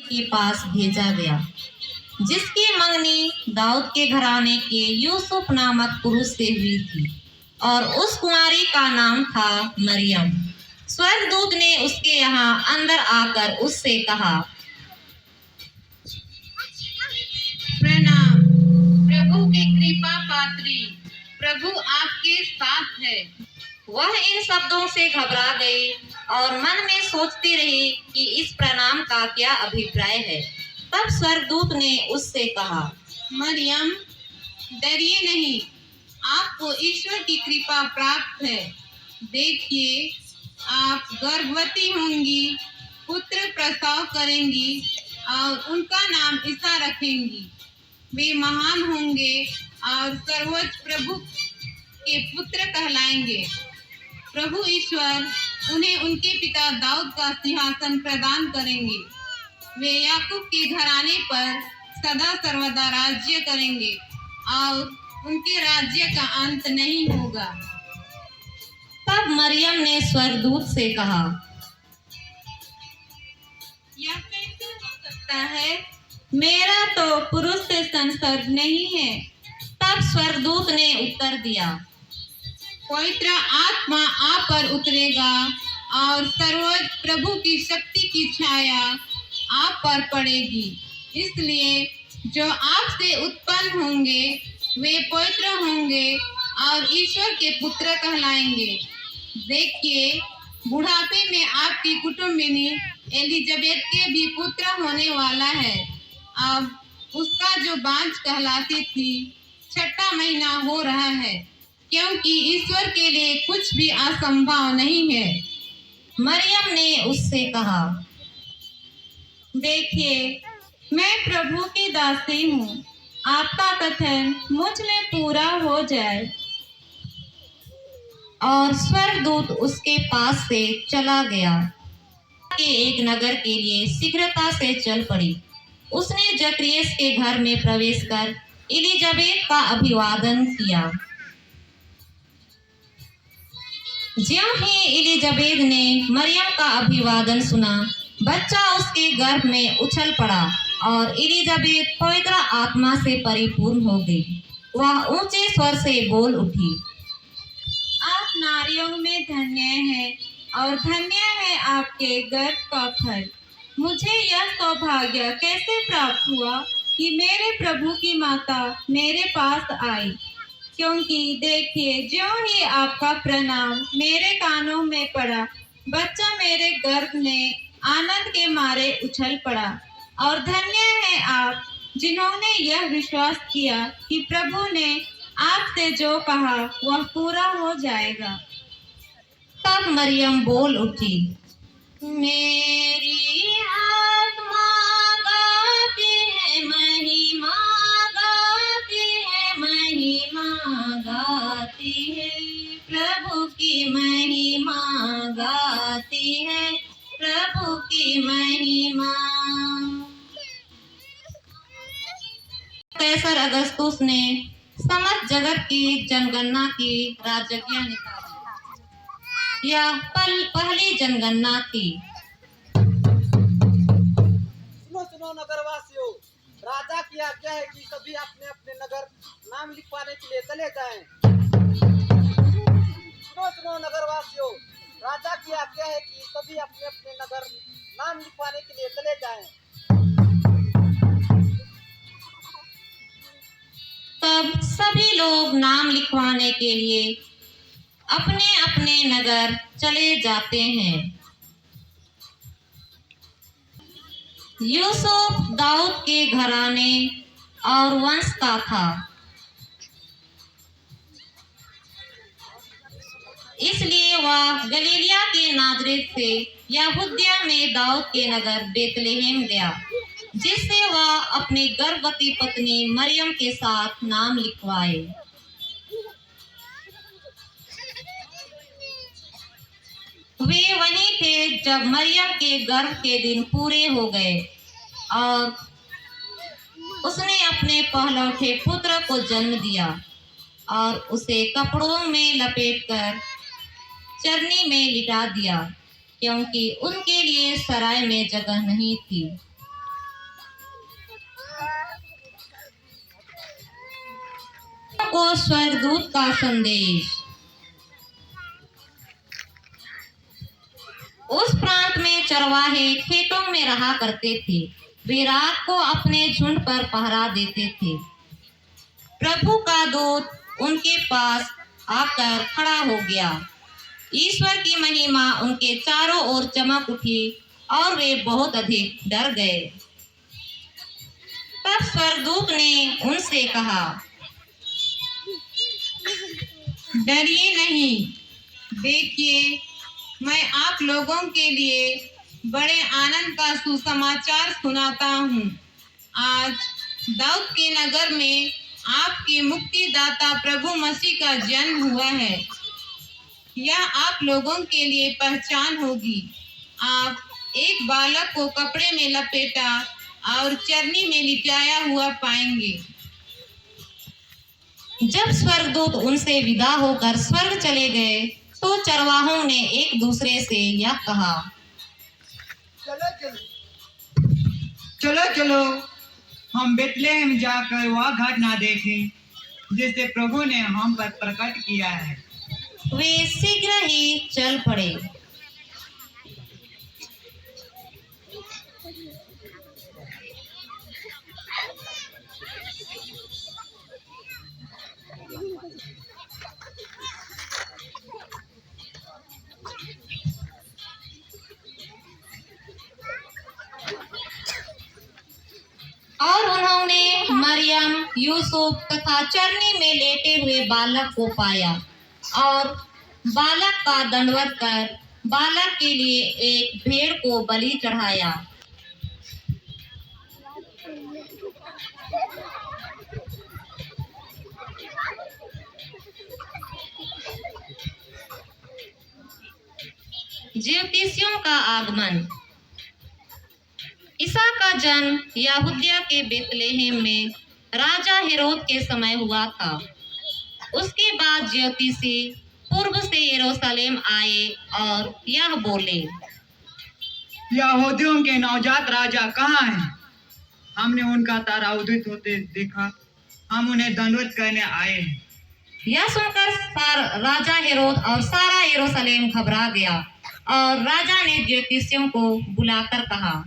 के पास भेजा गया, जिसकी मंगनी दाऊद के घराने के यूसुफ नामक पुरुष से हुई थी, और उस कुमारी का नाम था मरियम। स्वर्गदूत ने उसके यहाँ अंदर आकर उससे कहा, प्रणाम, प्रभु की कृपा पात्री, प्रभु आपके साथ है। वह इन शब्दों से घबरा गई और मन में सोचती रही कि इस प्रणाम का क्या अभिप्राय है। तब स्वर्गदूत ने उससे कहा, मरियम, डरिए नहीं, आपको ईश्वर की कृपा प्राप्त है। देखिए, आप गर्भवती होंगी, पुत्र प्रसव करेंगी और उनका नाम ईसा रखेंगी। वे महान होंगे और सर्वोच्च प्रभु के पुत्र कहलाएंगे। प्रभु ईश्वर उन्हें उनके पिता दाऊद का सिंहासन प्रदान करेंगे। वे याकूब के घराने पर सदा सर्वदा राज्य करेंगे और उनके राज्य का अंत नहीं होगा। तब मरियम ने स्वर्गदूत से कहा, यह कैसे हो सकता है? मेरा तो पुरुष से संसर्ग नहीं है। तब स्वर्गदूत ने उत्तर दिया, पवित्र आत्मा आप पर उतरेगा और सर्वोच्च प्रभु की शक्ति की छाया आप पर पड़ेगी। इसलिए जो आपसे उत्पन्न होंगे वे पवित्र होंगे और ईश्वर के पुत्र कहलाएंगे। देखिए, बुढ़ापे में आपकी कुटुंबिनी एलिजाबेथ के भी पुत्र होने वाला है। अब उसका जो बांझ कहलाती थी, 6वां महीना हो रहा है, क्योंकि ईश्वर के लिए कुछ भी असंभव नहीं है। मरियम ने उससे कहा, देखिए, मैं प्रभु की दासी हूँ, आपका कथन मुझ में पूरा हो जाए। और स्वर्गदूत उसके पास से चला गया के एक नगर के लिए शीघ्रता से चल पड़ी। उसने जकरियस के घर में प्रवेश कर एलिजाबेथ का अभिवादन किया। ज्यों ही एलिजाबेथ ने मरियम का अभिवादन सुना, बच्चा उसके गर्भ में उछल पड़ा और एलिजाबेथ पवित्र आत्मा से परिपूर्ण हो गई। वह ऊंचे स्वर से बोल उठी, आप नारियों में धन्य हैं और धन्य है आपके गर्भ का फल। मुझे यह सौभाग्य कैसे प्राप्त हुआ कि मेरे प्रभु की माता मेरे पास आई, क्योंकि देखिए, ज्यों ही आपका प्रणाम मेरे कानों में पड़ा, बच्चा मेरे गर्भ में आनंद के मारे उछल पड़ा। और धन्य है आप जिन्होंने यह विश्वास किया कि प्रभु ने आपसे जो कहा वह पूरा हो जाएगा। तब मरियम बोल उठी, मेरी आत्मा गाती है, महिमा गाती है, महिमा गाती है, प्रभु की महिमा गाती है, प्रभु की महिमा। कैसर अगस्तुस ने समस्त जगत की जनगणना की राजज्ञा निकाली। यह पहली जनगणना थी। सुनो नगरवासियों, राजा की आज्ञा है कि सभी अपने अपने नगर नाम लिखवाने के लिए चले जाएं। सुनो नगरवासियों, राजा की आज्ञा है कि सभी अपने अपने नगर नाम लिखवाने के लिए चले जाएं। तब सभी लोग नाम लिखवाने के लिए अपने अपने नगर चले जाते हैं। यूसुफ दाऊद के घराने और वंश का था, इसलिए वह गलीलिया के नाजरेत से यहूदिया में दाऊद के नगर बेतलेहम गया, जिससे वह अपनी गर्भवती पत्नी मरियम के साथ नाम लिखवाए। वे वहीं थे जब मरियम के गर्भ के दिन पूरे हो गए और उसने अपने पहलौठे पुत्र को जन्म दिया और उसे कपड़ों में लपेटकर चरनी में लिटा दिया, क्योंकि उनके लिए सराय में जगह नहीं थी। और वे वहीं थे जब मरियम के गर्भ के दिन पूरे हो गए और उसने अपने पहलौठे पुत्र को जन्म दिया और उसे कपड़ों में लपेटकर चरनी में लिटा दिया, क्योंकि उनके लिए सराय में जगह नहीं थी। को स्वर्गदूत का संदेश। उस प्रांत में चरवाहे खेतों में रहा करते थे। वे रात को अपने झुंड पर पहरा देते थे। प्रभु का दूत उनके पास आकर खड़ा हो गया। ईश्वर की महिमा उनके चारों ओर चमक उठी और वे बहुत अधिक डर गए। तब स्वर्गदूत ने उनसे कहा, डरिए नहीं। देखिए, मैं आप लोगों के लिए बड़े आनंद का सुसमाचार सुनाता हूँ। आज दाऊद के नगर में आपके मुक्तिदाता प्रभु मसीह का जन्म हुआ है। यह आप लोगों के लिए पहचान होगी। आप एक बालक को कपड़े में लपेटा और चरनी में लिटाया हुआ पाएंगे। जब स्वर्गदूत उनसे विदा होकर स्वर्ग चले गए तो चरवाहों ने एक दूसरे से यह कहा, चलो चलो हम बेतलेहम जाकर वह घटना देखें जिसे प्रभु ने हम पर प्रकट किया है। वे शीघ्र ही चल पड़े। और उन्होंने मरियम, यूसुफ तथा चरनी में लेटे हुए बालक को पाया और बालक का दंडवत कर बालक के लिए एक भेड़ को बलि चढ़ाया। ज्योतिषियों का आगमन। ईसा का जन्म यहूदिया के बेतलेहम में राजा हेरोद के समय हुआ था। उसके बाद ज्योतिषी पूर्व से यरूशलेम आए और यह बोले, यहूदियों के नवजात राजा कहाँ हैं? हमने उनका तारा उदित होते देखा। हम उन्हें दंडवत करने आए हैं। यह सुनकर राजा हेरोद और सारा यरूशलेम घबरा गया और राजा ने ज्योतिषियों को बुलाकर कहा,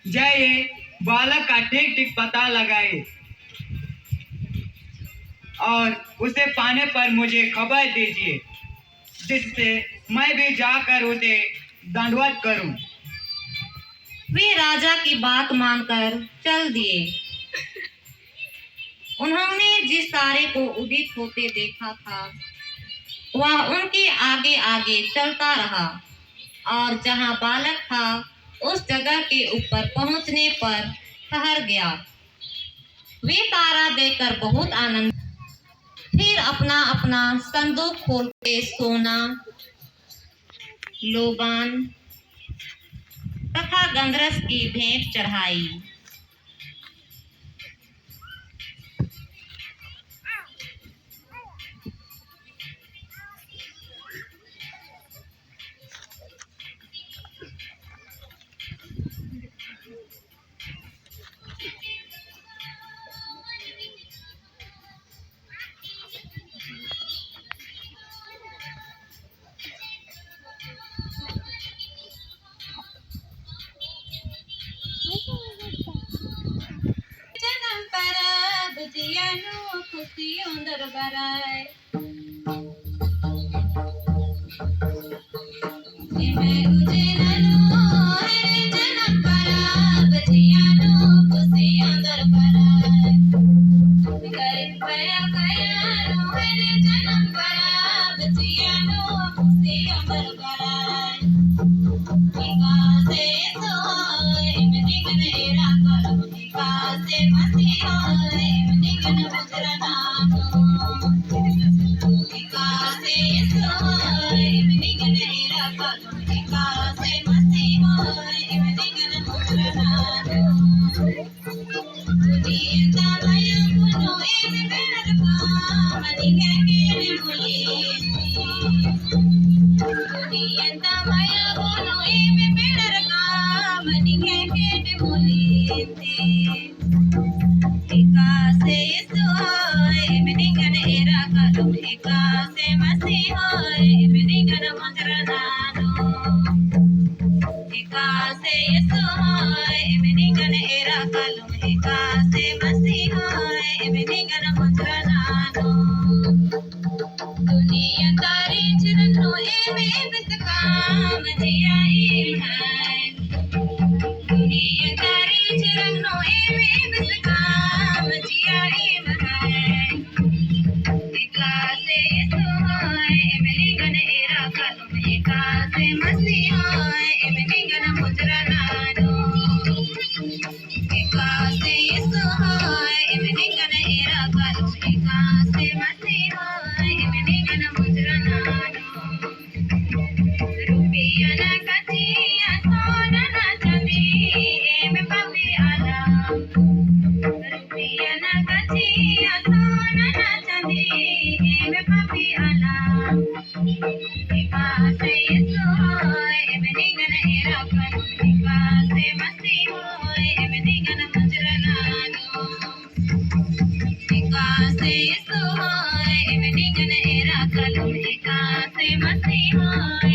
जाइए बालक का ठीक ठीक पता लगाए और उसे पाने पर मुझे खबर दीजिए, जिससे मैं भी जाकर उसे दंडवत करूं। वे राजा की बात मानकर चल दिए। उन्होंने जिस तारे को उदित होते देखा था वह उनके आगे आगे चलता रहा और जहां बालक था उस जगह के ऊपर पहुंचने पर ठहर गया। वे तारा देखकर बहुत आनंद। फिर अपना अपना संदूक खोल के सोना, लोबान तथा गंधरस की भेंट चढ़ाई। जन्म परब जियानो खुशियों दरबाराय। मैं उजेननो है जन्म परब जियानो खुशियों दरबाराय। गरीब पया कयानो है जन्म परब जियानो खुशियों दरबाराय। विकासे सोय में निगने राखल विकासे मसीहोय में निगन मुद्रनाथो। विकासे सोय में निगने राखल विकासे मसीहोय में निगन मुद्रनाथो। दुनिया माया कुनो एम बेड़ का मनी के मुली। दुनिया माया कुनो एम बेड़ का मनी के मुली। विकासे Ikase Yesu hoy, emeningana era kalum. Ikase Masi hoy, emeningana mutranano. Dunia tari chirano eme bisakam jiya ilhan. Dunia tari chirano eme bisakam jiya ilhan. Ikase Yesu hoy, emeningana era kalum. Ikase Masi hoy, emeningana mutranano. Ikase Yesu hoy, emeningana era kalum. Ikase Masi hoy, emeningana mutranano. Rupiah na katiya sona na chandi eme papi alam. Rupiah na katiya sona na chandi eme papi alam. Ikase Yesu hoy, emeningana era kalum. Ikase Masi hoy, emeningana mutranano. Ikase Yesu hoy, emeningana era kalum. Ikase Masi hoy,